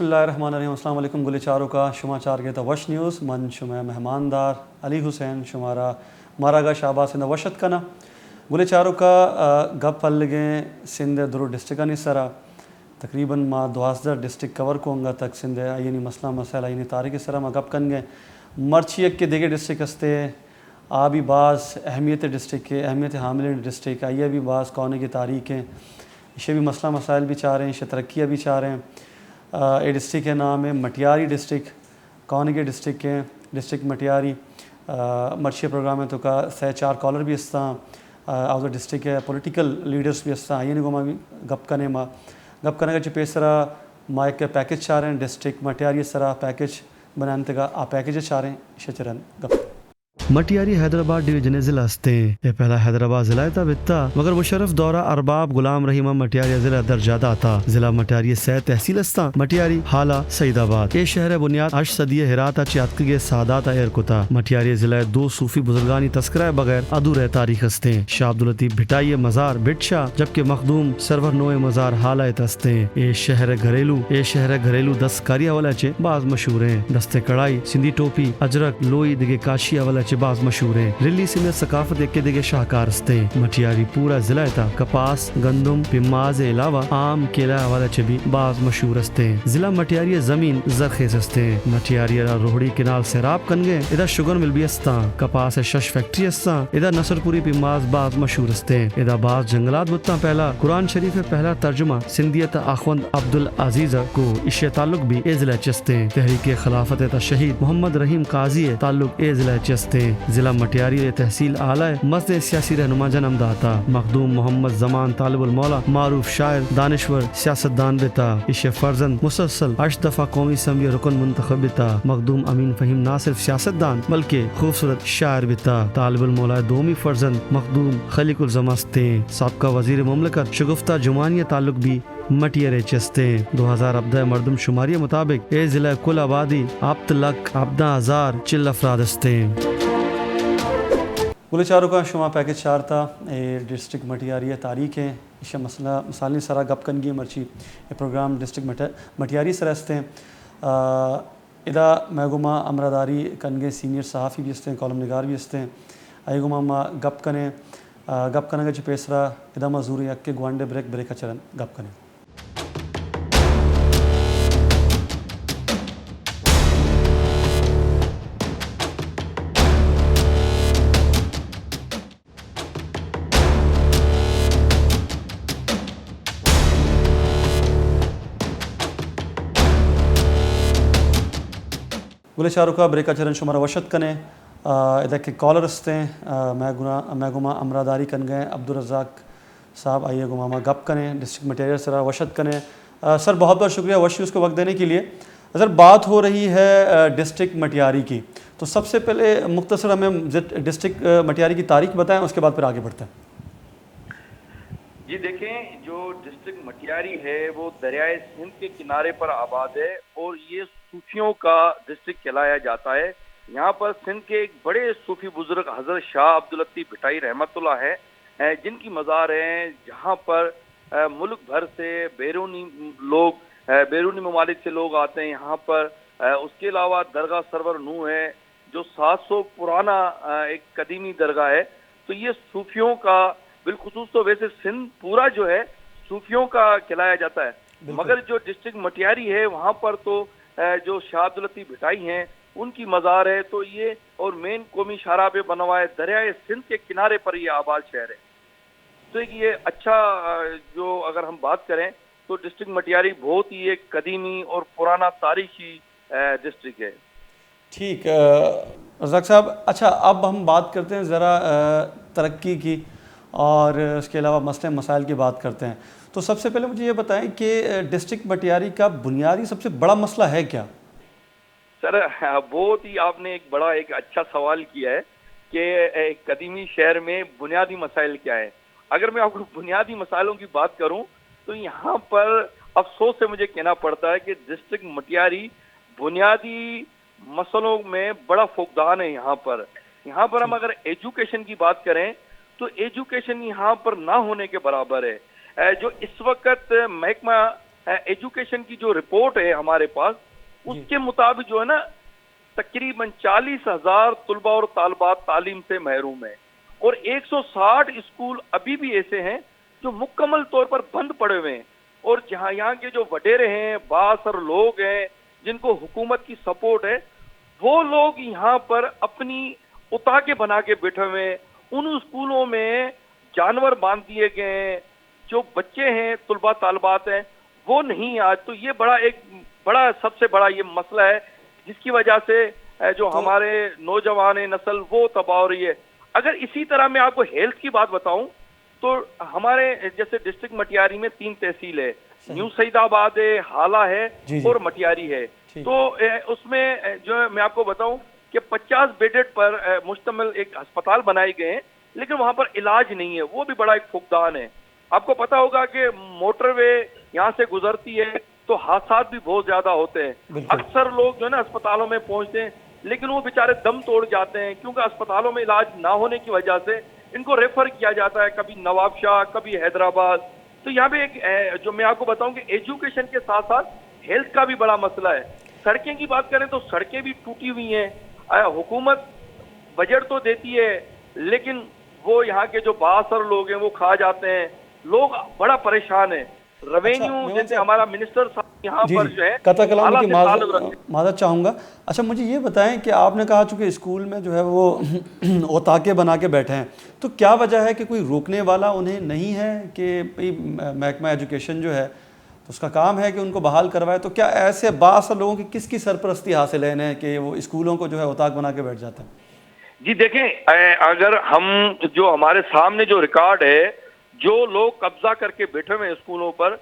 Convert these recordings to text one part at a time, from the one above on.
بسم اللہ الرحمن الرحیم. السلام علیکم. گل چاروں کا شما چار کے وش نیوز من شما مہماندار علی حسین شمارا مارا گا شہباز سندھ وشت کنا گل چاروں کا گپ پل گئے سندھ درو ڈسٹرکانی سرا تقریباً ما 12 ڈسٹرک کور کوں گا تک سندھ آئینی مسئلہ مسائل آئینی تاریخ سرا ما گپ کن گئے مرچی کے دیگر ڈسٹرک ہستے آبی بعض اہمیت ڈسٹرک کے اہمیت حامل ڈسٹرک آئیے بھی بعض کونے کی تاریخ ہیں اسے بھی مسئلہ مسائل بھی چاہ رہے ہیں اسے ترقیاں بھی چاہ رہے ہیں. یہ ڈسٹرک کے نام ہے مٹیاری ڈسٹرک کون کے ڈسٹرک کے ڈسٹرک مٹیاری مرچی پروگرام ہے تو کا سہ 4 کالر بھی استا آؤ ڈسٹرک ہے پولیٹیکل لیڈرس بھی استا آئیے گو بھی گپ کنے ما گپ کنے کا چپے سرا ما ایک پیکج چاہ رہے ہیں ڈسٹرک مٹیاری سرا پیکج بنانے کا آ پیکج چاہ رہے ہیں اسے چرن گپ مٹیاری حیدرآباد ڈویژن ضلع ہستے یہ پہلا حیدرآباد ضلع تھا بتا مگر مشرف دورہ ارباب غلام رحیمہ مٹیاری ضلع درجہ داتا ضلع مٹیاری سہ تحصیل استا مٹیاری حالہ سعید آباد یہ شہر بنیاد 8 صدی ہراتا چیاتک کے سادات ایرکتا مٹیاری ضلع 2 صوفی بزرگانی تذکرہ بغیر ادور تاریخ ہستے شاہ عبداللطیف بھٹائی مزار بٹشا جبکہ مخدوم سرور نوع مزار حالہ تستے یہ شہر گھریلو دستکاری حوالہ چے بعض مشہور ہیں دستے کڑائی سندھی ٹوپی اجرک لوئی دگے کاشی حوالہ چے بعض مشہور ہیں ریلی سندھ ثقافت ایک دگے شاہکار ہستے مٹیاری پورا ضلع تھا کپاس گندم پیماز علاوہ عام کیلا حوالہ چے بھی بعض مشہور ہستے ضلع مٹیاری زمین زرخیز ہستے مٹیاری روہڑی کنال سیراب کنگے ادھر شوگر مل بھی ہستا کپاس شش فیکٹری ہستا ادھر نصر پوری پیماز بعض مشہور ہستے ادھر بعض جنگلات بتا پہلا قرآن شریف پہلا ترجمہ سندھیت آخوند عبدالعزیز کو اس تعلق بھی اے ضلع چستے تحریک خلافت تا شہید محمد رحیم قاضی تعلق اے ضلع چستے ضلع مٹیاری تحصیل اعلی مسجد سیاسی رہنما جنم داتا مخدوم محمد زمان طالب المولا معروف شاعر دانشور سیاست دان بتا اس فرزند مسلسل 8 دفعہ قومی اسمبلی رکن منتخب بتا مخدوم امین فہیم نہ صرف سیاست دان بلکہ خوبصورت شاعر بتا طالب المولا دومی فرزند مخدوم خلیق الزماستے سابقہ وزیر مملکت شگفتہ جمانیہ تعلق بھی مٹیارے چستے 2017 مردم شماری مطابق اے ضلع کل آبادی 7,11,000 افراد ہستے. گل چاروں کا شما پیکج چار تھا ڈسٹرک مٹیاری تاریخ ہے اسے مسئلہ مثالی سرا گپ کنگی مرچی یہ پروگرام ڈسٹرک مٹیاری سر ہستے ادا محگما امرداری کنگے سینئر صحافی بھی ہستے ہیں کالم نگار بھی ہستے ہیں آئی گما ما گپ کنے کا پیسرا ادا مزوری اکے گوانڈے بریک چرن گپ کنے. گل چاروں کا بریکا چرن شمارا وشت کنے ادھر کے کالر ہستے میں گما امراداری کن گئے عبدالرزاق صاحب آئیے گما ما گپ کنے ڈسٹرکٹ مٹیریل سرا وشت کنے. سر بہت بہت شکریہ وش نیوز کو وقت دینے کے لیے. سر بات ہو رہی ہے ڈسٹرکٹ مٹیاری کی تو سب سے پہلے مختصر ہمیں ڈسٹرکٹ مٹیاری کی تاریخ بتائیں اس کے بعد پھر آگے بڑھتے ہیں. جی دیکھیں جو ڈسٹرکٹ مٹیاری ہے وہ دریائے سندھ کے کنارے پر آباد ہے اور یہ صوفیوں کا ڈسٹرکٹ کہلایا جاتا ہے. یہاں پر سندھ کے ایک بڑے صوفی بزرگ حضرت شاہ عبداللطیف بھٹائی رحمۃ اللہ ہے جن کی مزار ہیں جہاں پر ملک بھر سے بیرونی ممالک سے لوگ آتے ہیں یہاں پر. اس کے علاوہ درگاہ سرور نو ہے جو 700 پرانا ایک قدیمی درگاہ ہے. تو یہ صوفیوں کا بالخصوص تو ویسے سندھ پورا جو ہے صوفیوں کا کہلایا جاتا ہے مگر جو ڈسٹرکٹ مٹیاری ہے وہاں پر تو جو شاہ عبداللطیف بھٹائی ہیں ان کی مزار ہے. تو یہ اور مین قومی شاہراہ پہ بنا ہوا ہے دریائے سندھ کے کنارے پر یہ آباد شہر ہے. تو یہ اچھا جو اگر ہم بات کریں تو ڈسٹرکٹ مٹیاری بہت ہی ایک قدیمی اور پرانا تاریخی ڈسٹرکٹ ہے. ٹھیک رزاق صاحب. اچھا اب ہم بات کرتے ہیں ذرا ترقی کی اور اس کے علاوہ مسئلے مسائل کی بات کرتے ہیں. تو سب سے پہلے مجھے یہ بتائیں کہ ڈسٹرکٹ مٹیاری کا بنیادی سب سے بڑا مسئلہ ہے کیا؟ سر بہت ہی آپ نے ایک اچھا سوال کیا ہے کہ ایک قدیمی شہر میں بنیادی مسائل کیا ہے. اگر میں آپ کو بنیادی مسائلوں کی بات کروں تو یہاں پر افسوس سے مجھے کہنا پڑتا ہے کہ ڈسٹرکٹ مٹیاری بنیادی مسئلوں میں بڑا فقدان ہے. یہاں پر ہم اگر ایجوکیشن کی بات کریں تو ایجوکیشن یہاں پر نہ ہونے کے برابر ہے. جو اس وقت محکمہ ایجوکیشن کی جو رپورٹ ہے ہمارے پاس اس کے مطابق جو ہے نا تقریباً 40,000 طلبہ اور طالبات تعلیم سے محروم ہیں، اور 160 اسکول ابھی بھی ایسے ہیں جو مکمل طور پر بند پڑے ہوئے ہیں، اور جہاں یہاں کے جو وڈیرے ہیں، بااثر لوگ ہیں جن کو حکومت کی سپورٹ ہے، وہ لوگ یہاں پر اپنی اتاکے بنا کے بیٹھے ہوئے ہیں، ان اسکولوں میں جانور باندھ دیے گئے ہیں، جو بچے ہیں طلبہ طالبات ہیں وہ نہیں آج، تو یہ بڑا سب سے بڑا یہ مسئلہ ہے جس کی وجہ سے جو ہمارے نوجوان نسل وہ تباہ ہو رہی ہے۔ اگر اسی طرح میں آپ کو ہیلتھ کی بات بتاؤں تو ہمارے جیسے ڈسٹرکٹ مٹیاری میں 3 تحصیل ہے، نیو سعید آباد ہے، حالہ ہے اور مٹیاری ہے، تو اس میں جو میں آپ کو بتاؤں کہ 50 بیڈڈ پر مشتمل ایک ہسپتال بنائے گئے ہیں، لیکن وہاں پر علاج نہیں ہے، وہ بھی بڑا ایک فقدان ہے۔ آپ کو پتا ہوگا کہ موٹر وے یہاں سے گزرتی ہے تو حادثات بھی بہت زیادہ ہوتے ہیں، اکثر لوگ جو ہے نا اسپتالوں میں پہنچتے ہیں لیکن وہ بیچارے دم توڑ جاتے ہیں کیونکہ اسپتالوں میں علاج نہ ہونے کی وجہ سے ان کو ریفر کیا جاتا ہے، کبھی نواب شاہ، کبھی حیدرآباد۔ تو یہاں پہ ایک جو میں آپ کو بتاؤں کہ ایجوکیشن کے ساتھ ساتھ ہیلتھ کا بھی بڑا مسئلہ ہے۔ سڑکیں کی بات کریں تو سڑکیں بھی ٹوٹی ہوئی ہیں، حکومت بجٹ تو دیتی ہے لیکن وہ یہاں کے جو بااثر لوگ ہیں وہ کھا جاتے ہیں، لوگ بڑا پریشان ہیں۔ ریونیو جیسے ہمارا منسٹر صاحب یہاں پر جو ہے قطع کلام کی معذرت چاہوں گا۔ اچھا مجھے یہ بتائیں کہ آپ نے کہا چونکہ اسکول میں جو ہے وہ اوتاکے بنا کے بیٹھے ہیں، تو کیا وجہ ہے کہ کوئی روکنے والا انہیں نہیں ہے کہ محکمہ ایجوکیشن جو ہے تو اس کا کام ہے کہ ان کو بحال کروائے، تو کیا ایسے بااثر لوگوں کی کس کی سرپرستی حاصل ہے انہیں کہ وہ اسکولوں کو جو ہے اوتاک بنا کے بیٹھ جاتے ہیں؟ جی دیکھیں، اگر ہم جو ہمارے سامنے جو ریکارڈ ہے، جو لوگ قبضہ کر کے بیٹھے ہوئے اسکولوں پر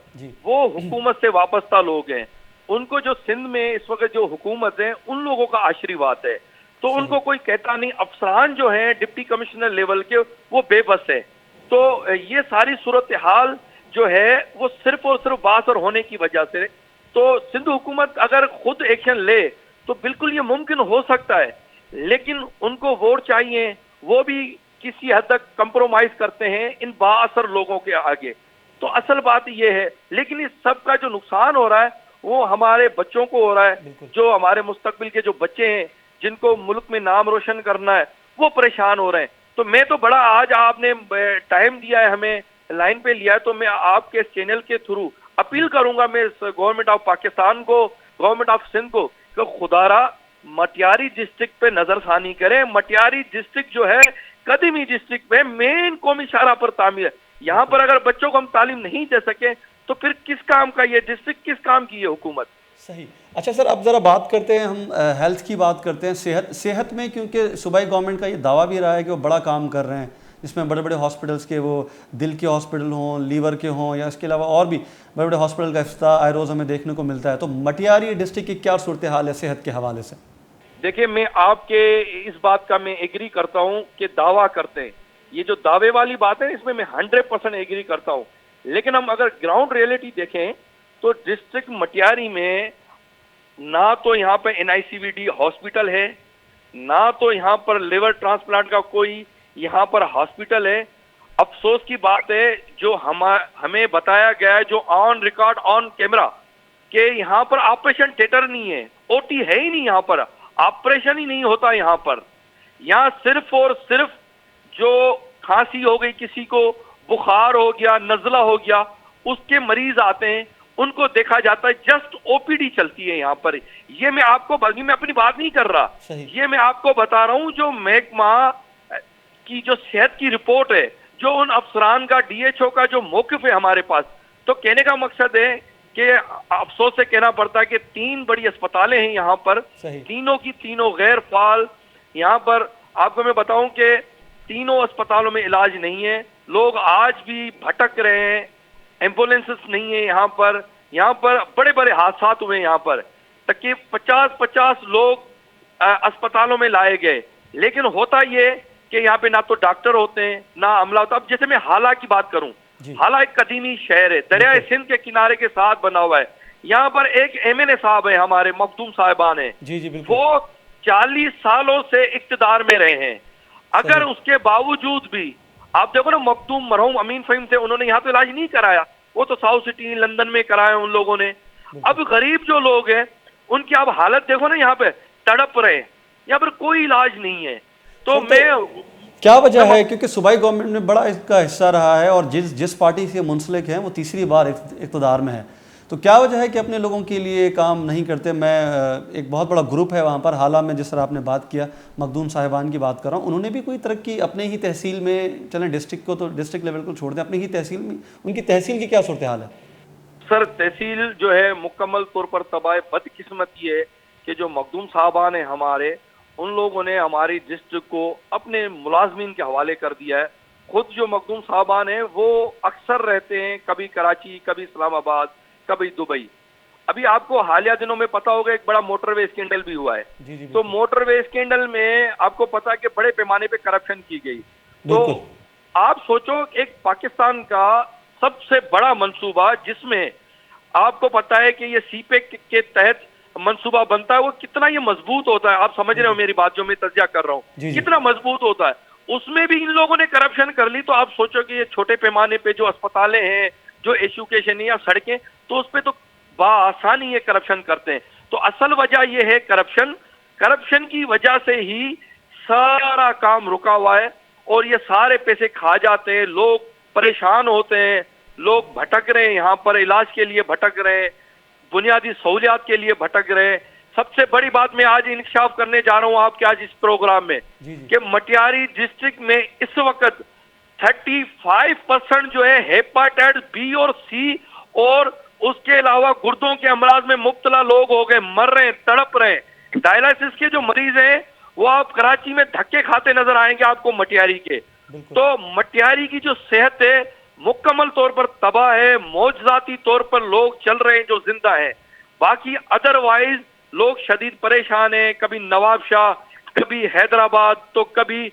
وہ حکومت سے وابستہ لوگ ہیں، ان کو جو سندھ میں اس وقت جو حکومت ہے ان لوگوں کا آشرواد ہے، تو ان کو کوئی کہتا نہیں۔ افسران جو ہیں ڈپٹی کمشنر لیول کے وہ بے بس ہیں، تو یہ ساری صورتحال جو ہے وہ صرف اور صرف بااثر ہونے کی وجہ سے، تو سندھ حکومت اگر خود ایکشن لے تو بالکل یہ ممکن ہو سکتا ہے، لیکن ان کو ووٹ چاہیے، وہ بھی کسی حد تک کمپرومائز کرتے ہیں ان بااثر لوگوں کے آگے۔ تو اصل بات یہ ہے، لیکن اس سب کا جو نقصان ہو رہا ہے وہ ہمارے بچوں کو ہو رہا ہے، جو ہمارے مستقبل کے جو بچے ہیں جن کو ملک میں نام روشن کرنا ہے وہ پریشان ہو رہے ہیں۔ تو میں تو بڑا، آج آپ نے ٹائم دیا ہے، ہمیں لائن پہ لیا ہے، تو میں آپ کے چینل کے تھرو اپیل کروں گا میں گورنمنٹ آف پاکستان کو، گورنمنٹ آف سندھ کو، کہ خدا را مٹیاری ڈسٹرکٹ پہ نظر ثانی کریں۔ مٹیاری ڈسٹرکٹ جو ہے قدیمی ڈسٹرکٹ میں مین قومی شاہراہ پر تعمیر ہے، یہاں پر اگر بچوں کو ہم تعلیم نہیں دے سکیں تو پھر کس کام کا یہ ڈسٹرکٹ، کس کام کی یہ حکومت؟ صحیح۔ اچھا سر، اب ذرا بات کرتے ہیں، ہم ہیلتھ کی بات کرتے ہیں، صحت میں، کیونکہ صوبائی گورنمنٹ کا یہ دعویٰ بھی رہا ہے کہ وہ بڑا کام کر رہے ہیں، جس میں بڑے بڑے ہاسپٹلس کے، وہ دل کے ہاسپٹل ہوں، لیور کے ہوں، یا اس کے علاوہ اور بھی بڑے بڑے ہاسپٹل کا افتتاح آئے روز ہمیں دیکھنے کو ملتا ہے۔ تو مٹیاری ڈسٹرکٹ کی کیا صورتحال ہے صحت کے حوالے سے؟ دیکھیں، میں آپ کے اس بات کا میں ایگری کرتا ہوں کہ دعویٰ کرتے ہیں، یہ جو دعوے والی بات ہے اس میں 100% ایگری کرتا ہوں، لیکن ہم اگر گراؤنڈ ریئلٹی دیکھیں تو ڈسٹرکٹ مٹیاری میں نہ تو یہاں پہ NICVD ہاسپٹل ہے، نہ تو یہاں پر لیور ٹرانسپلانٹ کا کوئی یہاں پر ہاسپٹل ہے۔ افسوس کی بات ہے جو ہمیں بتایا گیا ہے، جو آن ریکارڈ آن کیمرہ، کہ یہاں پر آپریشن تھیٹر نہیں ہے، OT ہے ہی نہیں، یہاں پر آپریشن ہی نہیں ہوتا۔ یہاں پر یہاں صرف اور صرف جو کھانسی ہو گئی، کسی کو بخار ہو گیا، نزلہ ہو گیا، اس کے مریض آتے ہیں، ان کو دیکھا جاتا ہے، جسٹ OPD چلتی ہے یہاں پر۔ یہ میں آپ کو، بلکہ میں اپنی بات نہیں کر رہا، یہ میں آپ کو بتا رہا ہوں جو محکمہ کی جو صحت کی رپورٹ ہے، جو ان افسران کا، DHO کا جو موقف ہے ہمارے پاس، تو کہنے کا مقصد ہے کہ افسوس سے کہنا پڑتا ہے کہ 3 بڑی اسپتالیں ہیں یہاں پر، تینوں کی تینوں غیر فعال۔ یہاں پر آپ کو میں بتاؤں کہ تینوں اسپتالوں میں علاج نہیں ہے، لوگ آج بھی بھٹک رہے ہیں، ایمبولینسز نہیں ہیں یہاں پر بڑے بڑے حادثات ہوئے ہیں یہاں پر، تقریباً 50 لوگ اسپتالوں میں لائے گئے، لیکن ہوتا یہ کہ یہاں پہ نہ تو ڈاکٹر ہوتے ہیں نہ عملہ ہوتا۔ اب جیسے میں حالہ کی بات کروں، حالہ ایک قدیمی شہر ہے، دریائے سندھ کے کنارے کے ساتھ بنا ہوا ہے، یہاں پر ایک MNA صاحب ہیں، ہمارے مخدوم صاحبان ہیں، وہ 40 سالوں سے اقتدار میں رہے ہیں، اگر اس کے باوجود بھی آپ دیکھو نا، مخدوم مرحوم امین فہیم تھے، انہوں نے یہاں تو علاج نہیں کرایا، وہ تو ساؤتھ سٹی لندن میں کرائے ان لوگوں نے. اب غریب جو لوگ ہیں ان کی اب حالت دیکھو نا, یہاں پہ تڑپ رہے ہیں, یہاں پر کوئی علاج نہیں ہے. تو میں کیا وجہ ہے, کیونکہ صوبائی گورنمنٹ میں بڑا اس کا حصہ رہا ہے اور جس پارٹی سے منسلک ہیں وہ تیسری بار اقتدار میں ہے, تو کیا وجہ ہے کہ اپنے لوگوں کے لیے کام نہیں کرتے؟ میں ایک بہت بڑا گروپ ہے وہاں پر, حالہ میں جس طرح آپ نے بات کیا مخدوم صاحبان کی بات کر رہا ہوں, انہوں نے بھی کوئی ترقی اپنے ہی تحصیل میں, چلیں ڈسٹرکٹ کو تو ڈسٹرکٹ لیول کو چھوڑ دیں, اپنی ہی تحصیل میں ان کی تحصیل کی کیا صورتحال ہے؟ سر تحصیل جو ہے مکمل طور پر تباہ. بدقسمتی ہے کہ جو مخدوم صاحبان ہیں ہمارے, ان لوگوں نے ہماری ڈسٹرکٹ کو اپنے ملازمین کے حوالے کر دیا ہے. خود جو مخدوم صاحبان ہیں وہ اکثر رہتے ہیں کبھی کراچی, کبھی اسلام آباد, کبھی دبئی. ابھی آپ کو حالیہ دنوں میں پتا ہوگا ایک بڑا موٹر وے اسکینڈل بھی ہوا ہے. تو موٹر وے اسکینڈل میں آپ کو پتا ہے کہ بڑے پیمانے پہ کرپشن کی گئی. تو آپ سوچو ایک پاکستان کا سب سے بڑا منصوبہ جس میں آپ کو پتا ہے کہ یہ سی پیک کے تحت منصوبہ بنتا ہے, وہ کتنا یہ مضبوط ہوتا ہے. آپ سمجھ رہے ہو میری بات جو میں تجزیہ کر رہا ہوں, کتنا مضبوط ہوتا ہے. اس میں بھی ان لوگوں نے کرپشن کر لی. تو آپ سوچو کہ یہ چھوٹے پیمانے پہ جو اسپتالیں ہیں, جو ایجوکیشن یا سڑکیں, تو اس پہ تو بآسانی یہ کرپشن کرتے ہیں. تو اصل وجہ یہ ہے کرپشن کی وجہ سے ہی سارا کام رکا ہوا ہے, اور یہ سارے پیسے کھا جاتے ہیں. لوگ پریشان ہوتے ہیں, لوگ بھٹک رہے ہیں, یہاں پر علاج کے لیے بھٹک رہے ہیں, بنیادی سہولیات کے لیے بھٹک رہے ہیں. سب سے بڑی بات میں آج انکشاف کرنے جا رہا ہوں آپ کے آج اس پروگرام میں کہ مٹیاری ڈسٹرکٹ میں اس وقت 35% جو ہے ہیپاٹائٹس بی اور سی اور اس کے علاوہ گردوں کے امراض میں مبتلا لوگ ہو گئے, مر رہے ہیں, تڑپ رہے ہیں. ڈائلائسس کے جو مریض ہیں وہ آپ کراچی میں دھکے کھاتے نظر آئیں گے آپ کو مٹیاری کے. تو مٹیاری کی جو صحت ہے مکمل طور پر تباہ ہے. معجزاتی طور پر لوگ چل رہے ہیں جو زندہ ہیں, باقی ادروائز لوگ شدید پریشان ہیں. کبھی نواب شاہ, کبھی حیدرآباد, تو کبھی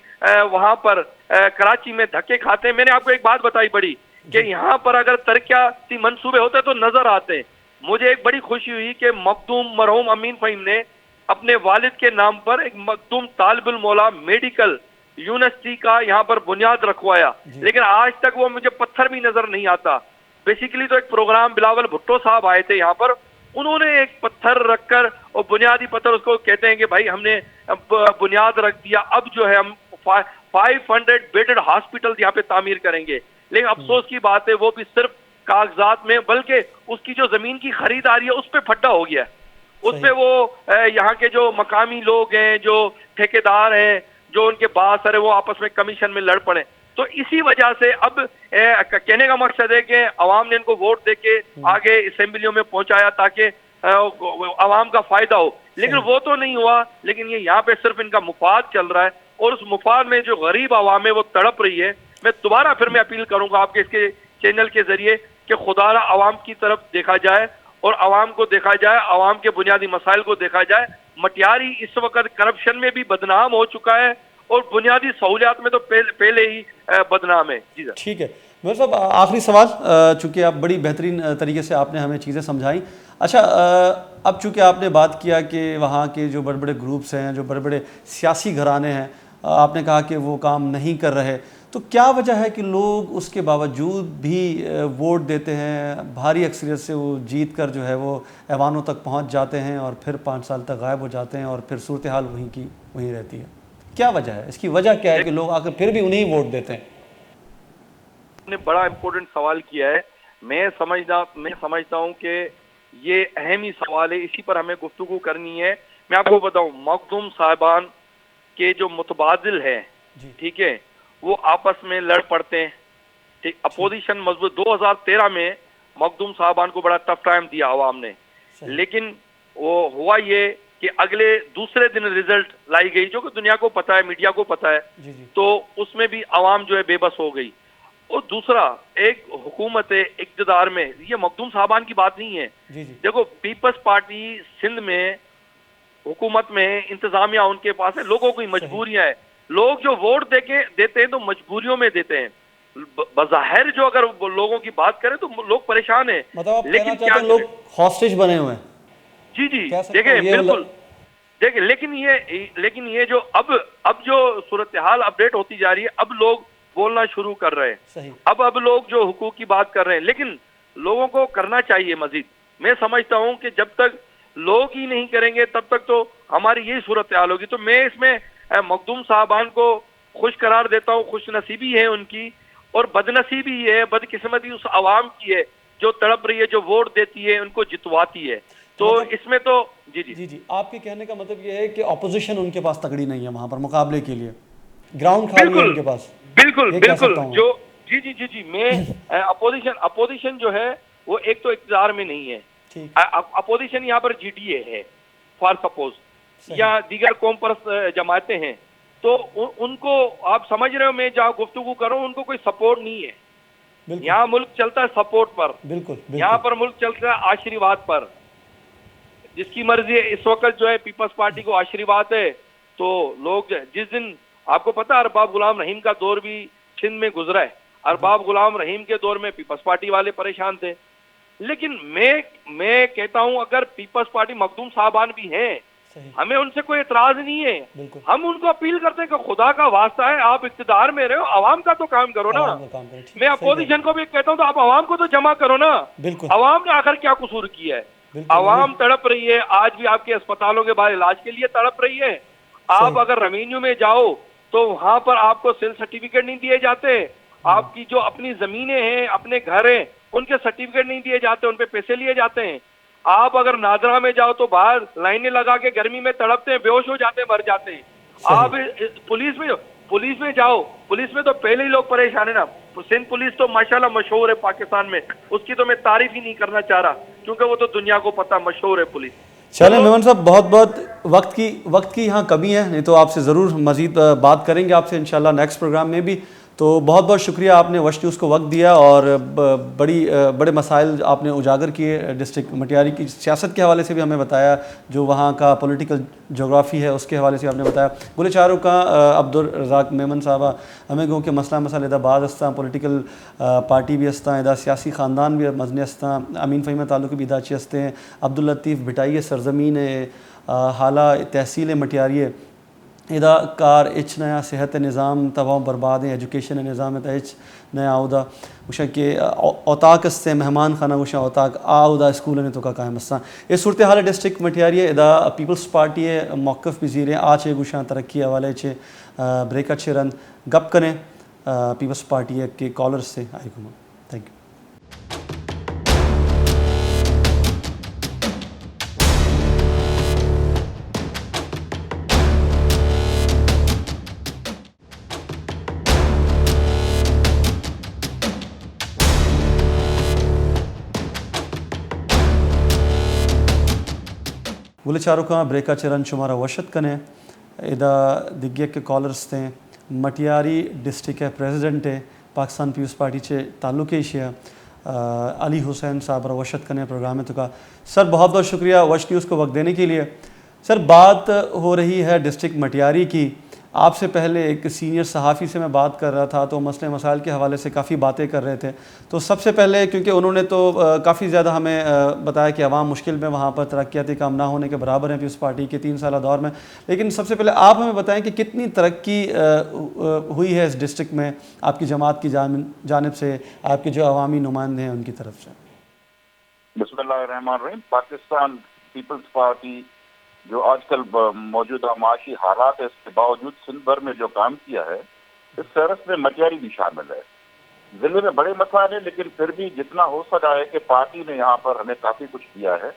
وہاں پر کراچی میں دھکے کھاتے ہیں. میں نے آپ کو ایک بات بتائی بڑی کہ یہاں پر اگر ترقیاتی منصوبے ہوتے تو نظر آتے. مجھے ایک بڑی خوشی ہوئی کہ مخدوم مرحوم امین فہیم نے اپنے والد کے نام پر ایک مخدوم طالب المولا میڈیکل یونیورسٹی کا یہاں پر بنیاد رکھوایا, لیکن آج تک وہ مجھے پتھر بھی نظر نہیں آتا. بیسیکلی تو ایک پروگرام بلاول بھٹو صاحب آئے تھے یہاں پر, انہوں نے ایک پتھر رکھ کر, اور بنیادی پتھر اس کو کہتے ہیں کہ بھائی ہم نے بنیاد رکھ دیا, اب جو ہے ہم 500 بیڈڈ ہاسپٹل یہاں پہ تعمیر کریں گے. لیکن افسوس کی بات ہے وہ بھی صرف کاغذات میں, بلکہ اس کی جو زمین کی خریداری ہے اس پہ پھڈا ہو گیا. اس پہ وہ یہاں کے جو مقامی لوگ ہیں, جو ٹھیکیدار ہیں, جو ان کے باس ہے, وہ آپس میں کمیشن میں لڑ پڑے. تو اسی وجہ سے اب کہنے کا مقصد ہے کہ عوام نے ان کو ووٹ دے کے آگے اسمبلیوں میں پہنچایا تاکہ عوام کا فائدہ ہو, لیکن وہ تو نہیں ہوا. لیکن یہ یہاں پہ صرف ان کا مفاد چل رہا ہے, اور اس مفاد میں جو غریب عوام ہے وہ تڑپ رہی ہے. میں دوبارہ پھر میں اپیل کروں گا آپ کے اس کے چینل کے ذریعے کہ خدا را عوام کی طرف دیکھا جائے, اور عوام کو دیکھا جائے, عوام کے بنیادی مسائل کو دیکھا جائے. مٹیاری اس وقت کرپشن میں بھی بدنام ہو چکا ہے, اور بنیادی سہولیات میں تو پہلے ہی بدنام ہے. جی سر, ٹھیک ہے. میرے صاحب آخری سوال, چونکہ آپ بڑی بہترین طریقے سے آپ نے ہمیں چیزیں سمجھائیں. اچھا, اب چونکہ آپ نے بات کیا کہ وہاں کے جو بڑے بڑے گروپس ہیں, جو بڑے بڑے سیاسی گھرانے ہیں, آپ نے کہا کہ وہ کام نہیں کر رہے, تو کیا وجہ ہے کہ لوگ اس کے باوجود بھی ووٹ دیتے ہیں؟ بھاری اکثریت سے وہ جیت کر جو ہے وہ ایوانوں تک پہنچ جاتے ہیں اور پھر 5 سال تک غائب ہو جاتے ہیں, اور پھر صورتحال وہیں کی وہیں رہتی ہے. کیا وجہ ہے, اس کی وجہ کیا ہے کہ لوگ آ کر پھر بھی انہیں ووٹ دیتے ہیں؟ نے بڑا امپورٹنٹ سوال کیا ہے. میں سمجھتا ہوں کہ یہ اہم ہی سوال ہے, اسی پر ہمیں گفتگو کرنی ہے. میں آپ کو بتاؤں, مخدوم صاحبان کے جو متبادل ہیں, ٹھیک ہے, وہ آپس میں لڑ پڑتے ہیں. ٹھیک, اپوزیشن مضبوط. 2013 میں مخدوم صاحبان کو بڑا ٹف ٹائم دیا عوام نے, لیکن وہ ہوا یہ کہ دوسرے دن ریزلٹ لائی گئی, جو کہ دنیا کو پتا ہے, میڈیا کو پتا ہے. تو اس میں بھی عوام جو ہے بے بس ہو گئی. اور دوسرا, ایک حکومت اقتدار میں, یہ مخدوم صاحبان کی بات نہیں ہے. دیکھو, پیپلز پارٹی سندھ میں حکومت میں انتظامیہ ان کے پاس ہے, لوگوں کی مجبوریاں ہیں. لوگ جو ووٹ دیتے ہیں تو مجبوریوں میں دیتے ہیں. بظاہر جو اگر لوگوں کی بات کریں تو لوگ پریشان ہیں, لیکن کیا لوگ ہاسٹیج بنے ہوئے ہیں. جی دیکھیں, بالکل دیکھیں, لیکن یہ جو اب جو صورتحال اپڈیٹ ہوتی جا رہی ہے, اب لوگ بولنا شروع کر رہے ہیں. اب لوگ جو حقوق کی بات کر رہے ہیں, لیکن لوگوں کو کرنا چاہیے مزید. میں سمجھتا ہوں کہ جب تک لوگ ہی نہیں کریں گے تب تک تو ہماری یہی صورتحال ہوگی. تو میں اس میں مخدوم صاحبان کو خوش قرار دیتا ہوں. خوش نصیبی ہے ان کی, اور بد نصیبی ہے, بدقسمتی اس عوام کی ہے جو تڑپ رہی ہے, جو ووٹ دیتی ہے, ان کو جتواتی ہے. تو اس میں تو جی آپ کے کہنے کا مطلب یہ ہے کہ اپوزیشن ان کے پاس تگڑی نہیں ہے وہاں پر مقابلے کے لیے, گراؤنڈ خالی ہے ان کے پاس, یہ کہہ سکتا ہوں جو جی میں اپوزیشن جو ہے وہ ایک تو اقتدار میں نہیں ہے. اپوزیشن یہاں پر جی ڈی اے ہے فار سپوز, یا دیگر قوم پرست جماعتیں ہیں, تو ان کو آپ سمجھ رہے ہو, میں جہاں گفتگو کروں ان کو کوئی سپورٹ نہیں ہے. یہاں ملک چلتا ہے سپورٹ پر, یہاں پر ملک چلتا ہے آشیرواد پر. جس کی مرضی ہے, اس وقت جو ہے پیپلز پارٹی کو آشیرواد ہے, تو لوگ جس دن آپ کو پتا ارباب غلام رحیم کا دور بھی سندھ میں گزرا ہے. ارباب غلام رحیم کے دور میں پیپلز پارٹی والے پریشان تھے. لیکن میں کہتا ہوں اگر پیپلز پارٹی مخدوم صاحبان بھی ہیں, ہمیں ان سے کوئی اعتراض نہیں ہے. ہم ان کو اپیل کرتے ہیں کہ خدا کا واسطہ ہے, آپ اقتدار میں رہو, عوام کا تو کام کرو نا. میں اپوزیشن کو بھی کہتا ہوں تو آپ عوام کو تو جمع کرو نا. عوام نے آخر کیا قصور کیا ہے؟ عوام تڑپ رہی ہے, آج بھی آپ کے اسپتالوں کے باہر علاج کے لیے تڑپ رہی ہے. آپ اگر ریونیو میں جاؤ تو وہاں پر آپ کو سیل سرٹیفکیٹ نہیں دیے جاتے. آپ کی جو اپنی زمینیں ہیں, اپنے گھر ہیں, ان کے سرٹیفکیٹ نہیں دیے جاتے, ان پہ پیسے لیے جاتے ہیں. آپ اگر نادرا میں جاؤ تو باہر لائنیں لگا کے گرمی میں تڑپتے ہیں, بے ہوش ہو جاتے ہیں, مر جاتے ہیں. آپ پولیس میں جاؤ, پولیس میں تو پہلے ہی لوگ پریشان ہیں نا. سندھ پولیس تو ماشاءاللہ مشہور ہے پاکستان میں, اس کی تو میں تعریف ہی نہیں کرنا چاہ رہا کیونکہ وہ تو دنیا کو پتہ مشہور ہے پولیس. چلیں میمن صاحب, بہت وقت کی یہاں کمی ہے, نہیں تو آپ سے ضرور مزید بات کریں گے آپ سے انشاءاللہ نیکسٹ پروگرام میں بھی. تو بہت شکریہ, آپ نے وش نیوز کو وقت دیا اور بڑے مسائل آپ نے اجاگر کیے. ڈسٹرکٹ مٹیاری کی سیاست کے حوالے سے بھی ہمیں بتایا, جو وہاں کا پولیٹیکل جغرافی ہے اس کے حوالے سے آپ نے بتایا. گلے چاروں کا عبدالرزاق میمن صاحبہ ہمیں گو کہ مسئلہ ادا بعض ہستاں پولیٹیکل پارٹی بھی ہستاں, ادا سیاسی خاندان بھی مزنے ہستاں, امین فہیم تعلق بھی ادا چی ہستے ہیں, عبداللطیف بھٹائی سرزمین حالہ تحصیل مٹیاریے ادا کار اچ نیا صحت نظام تباہ برباد ہیں, ایجوکیشن نظام تا اچ نیا اودا وشا کہ اوتاک سے مہمان خانہ وشا اوتاک اودا اسکول نے تو کا قائم ہستاں. یہ صورتحال ڈسٹرکٹ مٹیاری ادا پیپلز پارٹی موقف پذیر آچے گوشاں ترقی حوالے چے بریک اچھے رن گپ کریں پیپلز پارٹی کے کالر سے آئی گما. Thank you. گلے چاروں کا بریکا چرن شمارا وشت کنے ادا دگے کے کالرز تھے مٹیاری ڈسٹرکٹ ہے پریزیڈنٹ ہے پاکستان پیپلز پارٹی چے تعلق ایشیا علی حسین صاحب را وشت کنے پروگرام میں تو کا. سر بہت شکریہ وش نیوز کو وقت دینے کے لیے. سر بات ہو رہی ہے ڈسٹرکٹ مٹیاری کی. آپ سے پہلے ایک سینئر صحافی سے میں بات کر رہا تھا تو مسئلے مسائل کے حوالے سے کافی باتیں کر رہے تھے. تو سب سے پہلے کیونکہ انہوں نے تو کافی زیادہ ہمیں بتایا کہ عوام مشکل میں وہاں پر ترقیاتی کام نہ ہونے کے برابر ہیں پیپلز پارٹی کے 3 سالہ دور میں. لیکن سب سے پہلے آپ ہمیں بتائیں کہ کتنی ترقی ہوئی ہے اس ڈسٹرکٹ میں آپ کی جماعت کی جانب سے, آپ کے جو عوامی نمائندے ہیں ان کی طرف سے. بسم اللہ الرحمن الرحیم. پاکستان پیپلز پارٹی جو آج کل موجودہ معاشی حالات ہے اس کے باوجود سندھ بھر میں جو کام کیا ہے اس فہرست میں مٹیاری بھی شامل ہے. ضلع میں بڑے مسائل ہیں لیکن پھر بھی جتنا ہو سکا ہے کہ پارٹی نے یہاں پر ہمیں کافی کچھ دیا ہے.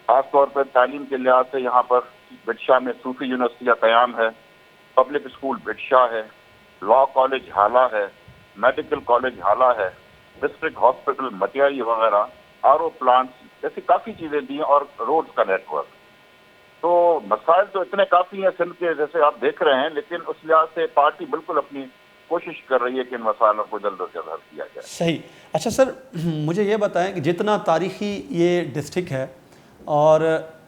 خاص طور پر تعلیم کے لحاظ سے یہاں پر بٹشاہ میں صوفی یونیورسٹی کا قیام ہے, پبلک اسکول بٹشاہ ہے, لاء کالج حالہ ہے, میڈیکل کالج حالہ ہے, ڈسٹرکٹ ہاسپٹل مٹیاری وغیرہ, آر او پلانٹس ایسی کافی چیزیں دی ہیں, اور روڈز کا نیٹ ورک. تو مسائل تو اتنے کافی ہیں سندھ کے جیسے آپ دیکھ رہے ہیں, لیکن اس لحاظ سے پارٹی بالکل اپنی کوشش کر رہی ہے کہ ان مسائلوں کو جلد از جلد حل کیا جائے. صحیح. اچھا سر, مجھے یہ بتائیں کہ جتنا تاریخی یہ ڈسٹرکٹ ہے اور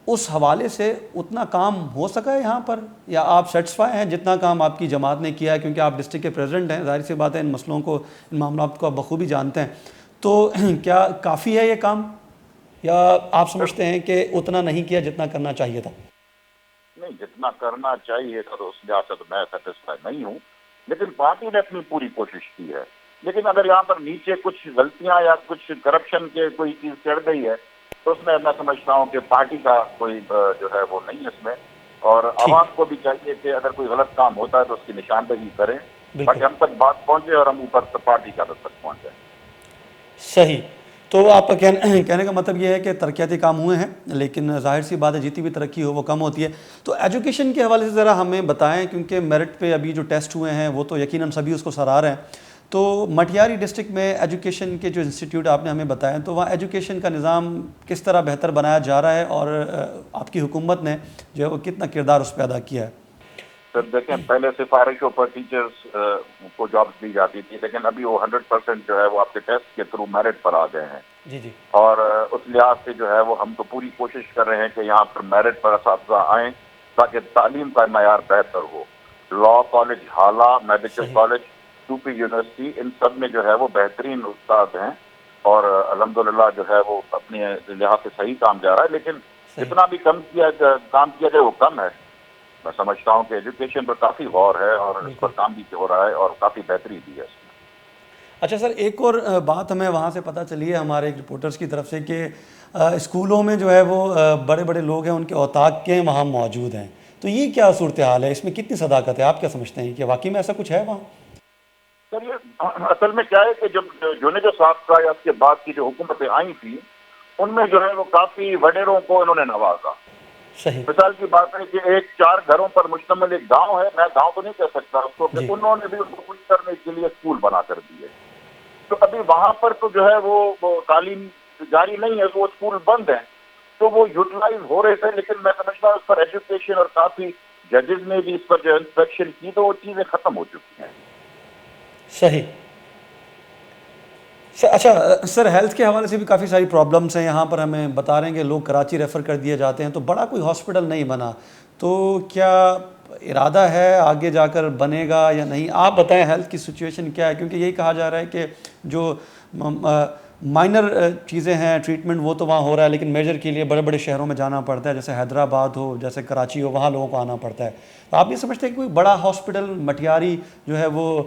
اس حوالے سے اتنا کام ہو سکا ہے یہاں پر, یا آپ سیٹسفائی ہیں جتنا کام آپ کی جماعت نے کیا ہے؟ کیونکہ آپ ڈسٹرکٹ کے پریزیڈنٹ ہیں, ظاہر سی بات ہے ان مسئلوں کو, ان معاملات کو آپ بخوبی جانتے ہیں. تو کیا کافی ہے یہ کام, یا آپ سمجھتے ہیں کہ اتنا نہیں کیا جتنا کرنا چاہیے تھا؟ نہیں, جتنا کرنا چاہیے تھا تو اس لحاظ سے تو میں سیٹسفائی نہیں ہوں, لیکن پارٹی نے اپنی پوری کوشش کی ہے. لیکن اگر یہاں پر نیچے کچھ غلطیاں یا کچھ کرپشن کے کوئی چیز چڑھ گئی ہے تو اس میں میں سمجھتا ہوں کہ پارٹی کا کوئی جو ہے وہ نہیں ہے اس میں، اور عوام کو بھی چاہیے کہ اگر کوئی غلط کام ہوتا ہے تو اس کی نشاندہی کریں تاکہ ہم تک بات پہنچے اور ہم اوپر پارٹی کا تک پہنچ جائیں۔ صحیح. تو آپ کا کہنے کا مطلب یہ ہے کہ ترقیاتی کام ہوئے ہیں، لیکن ظاہر سی بات ہے جتنی بھی ترقی ہو وہ کم ہوتی ہے. تو ایجوکیشن کے حوالے سے ذرا ہمیں بتائیں، کیونکہ میرٹ پہ ابھی جو ٹیسٹ ہوئے ہیں وہ تو یقیناً سبھی اس کو سراہ رہے ہیں. تو مٹیاری ڈسٹرکٹ میں ایجوکیشن کے جو انسٹیٹیوٹ آپ نے ہمیں بتایا، تو وہاں ایجوکیشن کا نظام کس طرح بہتر بنایا جا رہا ہے، اور آپ کی حکومت نے جو ہے وہ کتنا کردار اس پہ ادا کیا ہے؟ سر دیکھیں، پہلے سفارشوں پر ٹیچرز کو جابس دی جاتی تھی، لیکن ابھی وہ 100% جو ہے وہ آپ کے ٹیسٹ کے تھرو میرٹ پر آ گئے ہیں. جی جی. اور اس لحاظ سے جو ہے وہ ہم تو پوری کوشش کر رہے ہیں کہ یہاں پر میرٹ پر اساتذہ آئیں تاکہ تعلیم کا معیار بہتر ہو. لا کالج حالہ، میڈیکل کالج، یوپی یونیورسٹی، ان سب میں جو ہے وہ بہترین استاد ہیں، اور الحمدللہ جو ہے وہ اپنے لحاظ سے صحیح کام جا رہا ہے. لیکن جتنا بھی کام کیا جائے وہ کم ہے. میں سمجھتا ہوں کہ ایجوکیشن پر کافی غور ہے اور اس پر کام بھی ہو رہا ہے اور کافی بہتری بھی ہے اس میں. اچھا سر، ایک اور بات ہمیں وہاں سے پتہ چلی ہے ہمارے ایک رپورٹرز کی طرف سے کہ اسکولوں میں جو ہے وہ بڑے بڑے لوگ ہیں، ان کے اوتاق کے وہاں موجود ہیں. تو یہ کیا صورتحال ہے؟ اس میں کتنی صداقت ہے؟ آپ کیا سمجھتے ہیں کہ واقعی میں ایسا کچھ ہے وہاں؟ سر یہ اصل میں کیا ہے کہ جو صاحب کا یا اس کے بعد کی جو حکومتیں آئی تھی ان میں جو ہے وہ کافی وڈیروں کو انہوں نے نوازا. صحیح. مثال کی بات ہے کہ ایک 4 گھروں پر مشتمل ایک گاؤں ہے، میں گاؤں تو نہیں کہہ سکتا اس کو، کہ انہوں نے بھی اس کو خوش کرنے کے لیے اسکول بنا کر دیے. تو ابھی وہاں پر تو جو ہے وہ تعلیم جاری نہیں ہے، وہ اسکول بند ہیں. تو وہ یوٹیلائز ہو رہے تھے، لیکن میں سمجھتا ہوں اس پر ایجوکیشن اور کافی ججز نے بھی اس پر جو انسپیکشن کی تو وہ چیزیں ختم ہو چکی ہیں. صحیح. اچھا سر، ہیلتھ کے حوالے سے بھی کافی ساری پرابلمس ہیں یہاں پر. ہمیں بتا رہے ہیں کہ لوگ کراچی ریفر کر دیے جاتے ہیں، تو بڑا کوئی ہاسپٹل نہیں بنا. تو کیا ارادہ ہے آگے جا کر بنے گا یا نہیں؟ آپ بتائیں ہیلتھ کی سچویشن کیا ہے، کیونکہ یہی کہا جا رہا ہے کہ جو مائنر چیزیں ہیں ٹریٹمنٹ وہ تو وہاں ہو رہا ہے، لیکن میجر کے لیے بڑے بڑے شہروں میں جانا پڑتا ہے، جیسے حیدرآباد ہو، جیسے کراچی ہو، وہاں لوگوں کو آنا پڑتا ہے. تو آپ یہ سمجھتے ہیں کہ کوئی بڑا ہاسپٹل مٹیاری جو ہے وہ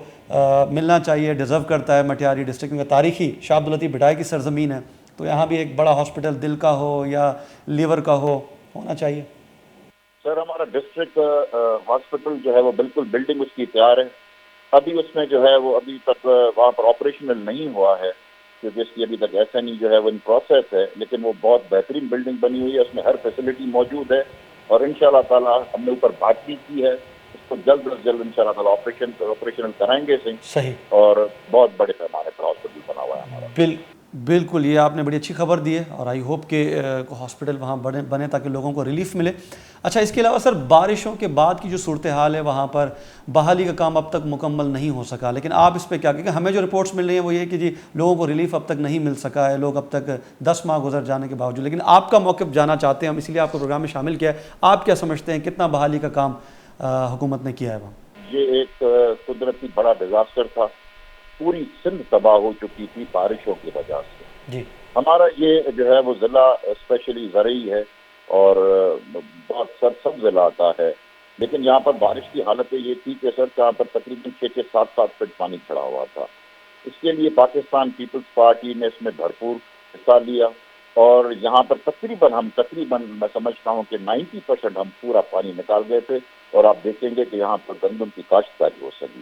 ملنا چاہیے، ڈیزرو کرتا ہے مٹیاری ڈسٹرکٹ میں؟ تاریخی شاہ عبد اللطیف بھٹائی کی سرزمین ہے، تو یہاں بھی ایک بڑا ہاسپٹل دل کا ہو یا لیور کا ہونا چاہیے. سر ہمارا ڈسٹرکٹ ہاسپٹل جو ہے وہ بالکل بلڈنگ اس کی تیار ہے. ابھی اس میں جو ہے وہ ابھی تک وہاں پر آپریشنل نہیں ہوا ہے کیونکہ اس کی ابھی تک ایسا نہیں جو ہے وہ ان پروسیس ہے، لیکن وہ بہت بہترین بلڈنگ بنی ہوئی ہے، اس میں ہر فیسلٹی موجود ہے، اور انشاءاللہ تعالی ہم نے اوپر بات بھی کی ہے. اس کو جلد از جلد انشاءاللہ تعالی آپریشنل کرائیں گے صحیح. اور بہت بڑے پیمانے پر ہاسپٹل بنا ہوا ہے ہمارا. بالکل، یہ آپ نے بڑی اچھی خبر دی ہے، اور آئی ہوپ کہ ہاسپٹل وہاں بنے تاکہ لوگوں کو ریلیف ملے. اچھا، اس کے علاوہ سر بارشوں کے بعد کی جو صورتحال ہے وہاں پر بحالی کا کام اب تک مکمل نہیں ہو سکا، لیکن آپ اس پہ کیا کہیں گے؟ ہمیں جو رپورٹس مل رہی ہیں وہ یہ کہ جی لوگوں کو ریلیف اب تک نہیں مل سکا ہے، لوگ اب تک 10 ماہ گزر جانے کے باوجود. لیکن آپ کا موقف جانا چاہتے ہیں ہم، اسی لیے آپ کو پروگرام میں شامل کیا ہے. آپ کیا سمجھتے ہیں کتنا بحالی کا کام حکومت نے کیا ہے وہاں؟ یہ ایک قدرتی بڑا ڈیزاسٹر تھا، پوری سندھ تباہ ہو چکی تھی بارشوں کی وجہ سے. جی. ہمارا یہ جو ہے وہ ضلع اسپیشلی زرعی ہے اور بہت سرسبز علاقہ ہے، لیکن یہاں پر بارش کی حالت یہ تھی کہ سر یہاں پر تقریباً 6-7 فٹ پانی کھڑا ہوا تھا. اس کے لیے پاکستان پیپلز پارٹی نے اس میں بھرپور حصہ لیا، اور یہاں پر تقریباً میں سمجھتا ہوں کہ 90% ہم پورا پانی نکال گئے تھے، اور آپ دیکھیں گے کہ یہاں پر گندم کی کاشتکاری ہو سکی،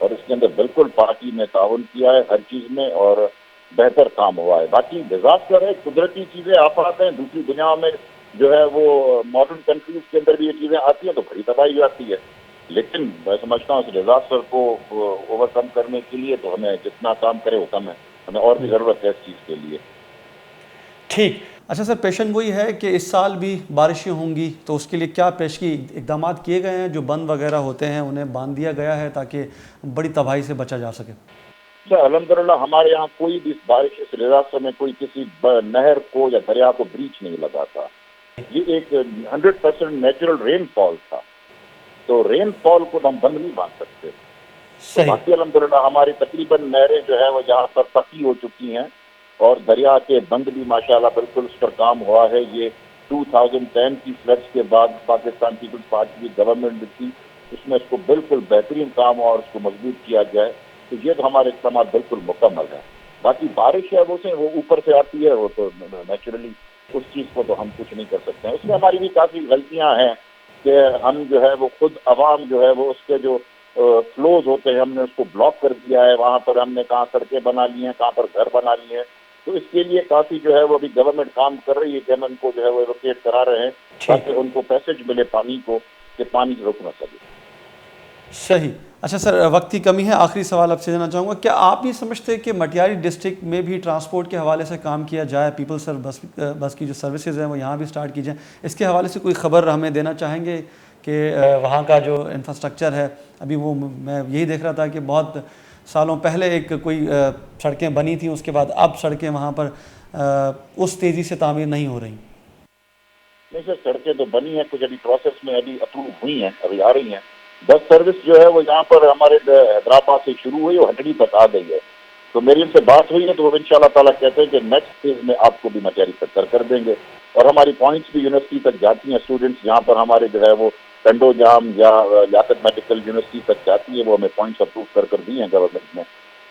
اور اس کے اندر بالکل پارٹی نے تعاون کیا ہے ہر چیز میں، اور بہتر کام ہوا ہے. باقی ڈیزاسٹر ہے، قدرتی چیزیں آفات ہیں، دوسری دنیا میں جو ہے وہ ماڈرن کنٹریز کے اندر بھی یہ چیزیں آتی ہیں تو بڑی تباہی آتی ہے، لیکن میں سمجھتا ہوں اس ڈیزاسٹر کو اوور کم کرنے کے لیے تو ہمیں جتنا کام کرے وہ کم ہے، ہمیں اور بھی ضرورت ہے اس چیز کے لیے. ٹھیک. اچھا سر، پیشن گوئی ہے کہ اس سال بھی بارشیں ہوں گی، تو اس کے لیے کیا پیشگی اقدامات کیے گئے ہیں؟ جو بند وغیرہ ہوتے ہیں انہیں باندھ دیا گیا ہے تاکہ بڑی تباہی سے بچا جا سکے؟ الحمدللہ ہمارے یہاں کوئی بھی بارش اس ڈیزاسٹر میں کوئی کسی نہر کو یا دریا کو بریچ نہیں لگا تھا. یہ ایک 100% نیچرل رین فال تھا، تو رین فال کو ہم بند نہیں باندھ سکتے. باقی الحمدللہ ہماری تقریباً نہریں جو ہے وہ یہاں پر پکی ہو چکی ہیں، اور دریا کے بند بھی ماشاءاللہ بالکل اس پر کام ہوا ہے. یہ 2010 کی فلڈز کے بعد پاکستان پیپلز پارٹی کی گورنمنٹ تھی، اس میں اس کو بالکل بہترین کام ہوا اور اس کو مضبوط کیا گیا ہے. تو یہ تو ہمارے اقدامات بالکل مکمل ہیں. باقی بارش ہے وہ اوپر سے آتی ہے, وہ تو نیچرلی اس چیز کو تو ہم کچھ نہیں کر سکتے ہیں. اس میں ہماری بھی کافی غلطیاں ہیں کہ ہم جو ہے وہ خود عوام جو ہے وہ اس کے جو فلوز ہوتے ہیں ہم نے اس کو بلاک کر دیا ہے. وہاں پر ہم نے کہاں سڑکیں بنا لی ہیں, کہاں پر گھر بنا لیے ہیں. تو اس کے لیے کافی جو ہے وہ ابھی گورنمنٹ کام کر رہی ہے کہ ہم ان کو جو ہے وہ ایوکیٹ کرا رہے ہیں تاکہ ان کو پیسج ملے پانی کو, کہ پانی رک نہ سکے. صحیح. اچھا سر, وقت کی کمی ہے, آخری سوال آپ سے جانا چاہوں گا, کیا آپ یہ سمجھتے ہیں کہ مٹیاری ڈسٹرکٹ میں بھی ٹرانسپورٹ کے حوالے سے کام کیا جائے, پیپل سر بس کی جو سروسز ہیں وہ یہاں بھی سٹارٹ کی جائیں؟ اس کے حوالے سے کوئی خبر ہمیں دینا چاہیں گے کہ وہاں کا جو انفراسٹرکچر ہے ابھی وہ, میں یہی دیکھ رہا تھا کہ بہت سالوں پہلے ایک کوئی سڑکیں بنی تھیں, اس کے بعد اب سڑکیں وہاں پر اس تیزی سے تعمیر نہیں ہو رہی. نہیں سر, سڑکیں تو بنی ہیں, کچھ ابھی پروسیس میں ابھی اپروو ہوئی ہیں, ابھی آ رہی ہیں. بس سروس جو ہے وہ یہاں پر ہمارے حیدرآباد سے شروع ہوئی اور ہٹڑی تک آ گئی ہے. تو میری ان سے بات ہوئی ہے تو وہ ان شاء اللہ تعالیٰ کہتے ہیں کہ نیکسٹ فیز میں آپ کو بھی مٹیاری تک کر دیں گے. اور ہماری پوائنٹس بھی یونیورسٹی تک جاتی ہیں اسٹوڈنٹس, جہاں پر ہمارے جو ہے وہ ٹنڈو جام یا لیاقت میڈیکل یونیورسٹی تک جاتی ہے, وہ ہمیں پوائنٹس اپروو کر دی ہیں گورنمنٹ نے.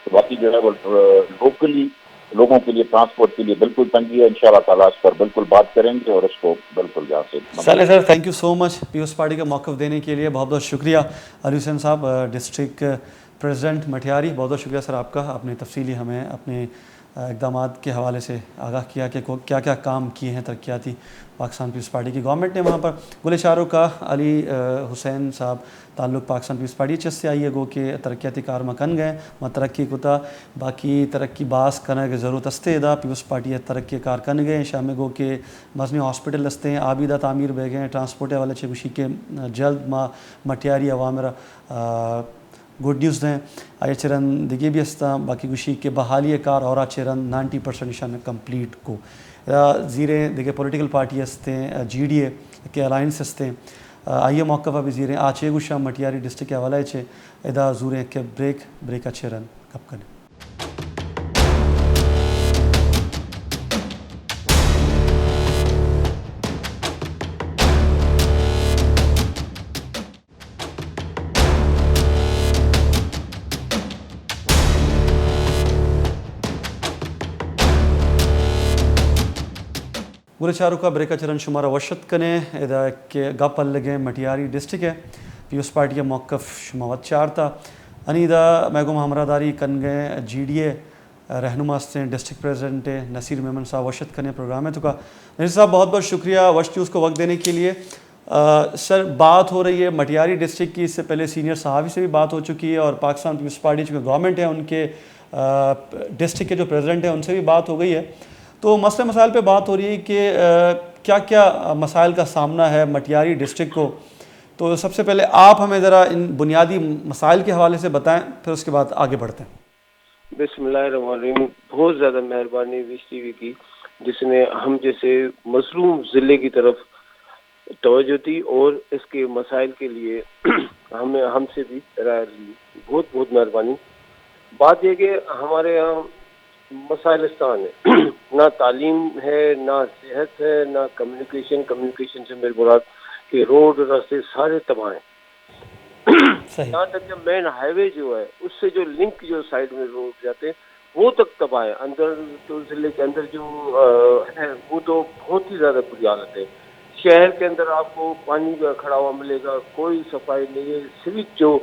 تو باقی جو ہے وہ لوکلی لوگوں کے لیے ٹرانسپورٹ کے لیے بالکل تنگی ہے. انشاءاللہ تعالیٰ اس پر بالکل بات کریں گے اور اس کو بالکل جہاں سے. چلے sir, thank you so much Peoples Party کا موقف دینے کے لیے, بہت بہت شکریہ. علی حسین صاحب, ڈسٹرکٹ پریزیڈنٹ مٹیاری, بہت بہت شکریہ سر آپ کا. آپ نے تفصیلی ہمیں اپنے اقدامات کے حوالے سے آگاہ کیا کہ کیا کیا کام کیے ہیں ترقیاتی پاکستان پیپلز پارٹی کی گورنمنٹ نے وہاں پر. گل چاروں کا علی حسین صاحب تعلق پاکستان پیپلز پارٹی چیز سے آئیے گو کہ ترقیاتی کار مکن گئے میں ترقی کتا باقی ترقی باس کرنے کی ضرورت استے دا پیپلز پارٹی ترقی کار کن گئے شام گو کہ مزنی ہاسپٹل استے ہیں آبیدہ تعمیر بے گئے ٹرانسپورٹ والے چھے گوشی کے جلد ما مٹیاری عوامر گڈ نیوز دیں آئے چرن دیگے بھی استا باقی گوشی کے بحالی کار اور چرن 90% نشان کمپلیٹ کو زیریں دیگے پولیٹیکل پارٹی استے ہیں جی ڈی اے کے الائنس استے ہیں آئیے موقع پر بھی زیریں آچے گوشا مٹیاری ڈسٹرکٹ کے حوالے چھے ادا زوریں کے بریک اچھے رن کب کریں. گورے چاروں کا بریکا چرن شمارہ وشت کنے ادا کہ گپل لگیں مٹیاری ڈسٹرکٹ ہے پیپلز پارٹی کا موقف شماوت چار تھا انیدہ میگم ہمراہداری کن گئے جی ڈی اے رہنما سے ڈسٹرکٹ پریزیڈنٹ نصیر میمن صاحب وشت کنے پروگرام ہے تو کا نصیر صاحب بہت بہت شکریہ وشت نیوز کو وقت دینے کے لیے. سر بات ہو رہی ہے مٹیاری ڈسٹرکٹ کی, اس سے پہلے سینئر صحافی سے بھی بات ہو چکی ہے اور پاکستان پیپلز پارٹی جو گورنمنٹ ہے ان کے ڈسٹرکٹ کے جو پریزیڈنٹ ہیں ان سے بھی بات ہو گئی ہے. تو مسئلہ مسائل پہ بات ہو رہی ہے کہ کیا کیا مسائل کا سامنا ہے مٹیاری ڈسٹرکٹ کو. تو سب سے پہلے آپ ہمیں ذرا ان بنیادی مسائل کے حوالے سے بتائیں, پھر اس کے بعد آگے بڑھتے ہیں. بسم اللہ الرحمن الرحیم. بہت زیادہ مہربانی ویش ٹی وی کی جس نے ہم جیسے مظلوم ضلع کی طرف توجہ دی اور اس کے مسائل کے لیے ہم سے بھی رائے لی. بہت بہت مہربانی. بات یہ کہ ہمارے یہاں مسائلستان ہے, نہ تعلیم ہے, نہ صحت ہے, نہ کمیونیکیشن سے میرے مراد کہ روڈ راستے سارے تباہ ہیں. یہاں تک کہ مین ہائی وے جو ہے اس سے جو لنک جو سائڈ میں روڈ جاتے ہیں وہ تک تباہ ہے. اندر تو ضلع کے اندر جو ہے وہ تو بہت ہی زیادہ بری حالت ہے. شہر کے اندر آپ کو پانی کا کھڑا ہوا ملے گا, کوئی صفائی نہیں ہے, سویچ جو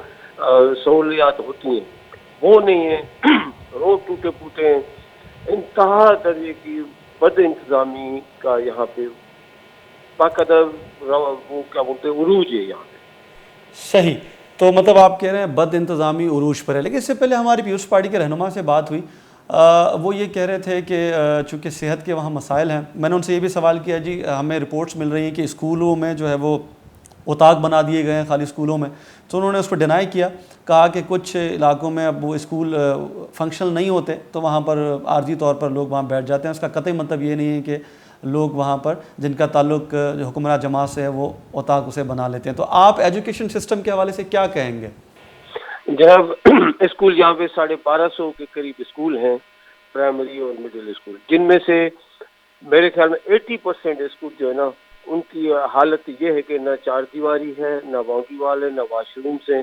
سہولیات ہوتی ہیں وہ نہیں ہے, روڈ ٹوٹے پھوٹے ہیں, انتہا درجے کی بد انتظامی کا یہاں پہ باقاعدہ وہ کیا بولتے ہیں عروج ہے یہاں پہ. صحیح. تو مطلب آپ کہہ رہے ہیں بد انتظامی عروج پر ہے, لیکن اس سے پہلے ہماری پیپلز پارٹی کے رہنما سے بات ہوئی, وہ یہ کہہ رہے تھے کہ چونکہ صحت کے وہاں مسائل ہیں. میں نے ان سے یہ بھی سوال کیا جی ہمیں رپورٹس مل رہی ہیں کہ اسکولوں میں جو ہے وہ اتاق بنا دیے گئے ہیں خالی اسکولوں میں, تو انہوں نے اس کو ڈینائی کیا, کہا کہ کچھ علاقوں میں اب وہ اسکول فنکشنل نہیں ہوتے تو وہاں پر عارضی طور پر لوگ وہاں بیٹھ جاتے ہیں. اس کا قطعی مطلب یہ نہیں ہے کہ لوگ وہاں پر جن کا تعلق جو حکمراں جماعت سے ہے وہ اتاق اسے بنا لیتے ہیں. تو آپ ایجوکیشن سسٹم کے حوالے سے کیا کہیں گے؟ جناب اسکول یہاں پہ 1250 کے قریب اسکول ہیں, پرائمری اور مڈل اسکول, جن میں سے میرے خیال میں 80% اسکول جو ہے نا ان کی حالت یہ ہے کہ نہ چار دیواری ہے, نہ باؤنڈری وال ہے, نہ واش رومس ہیں,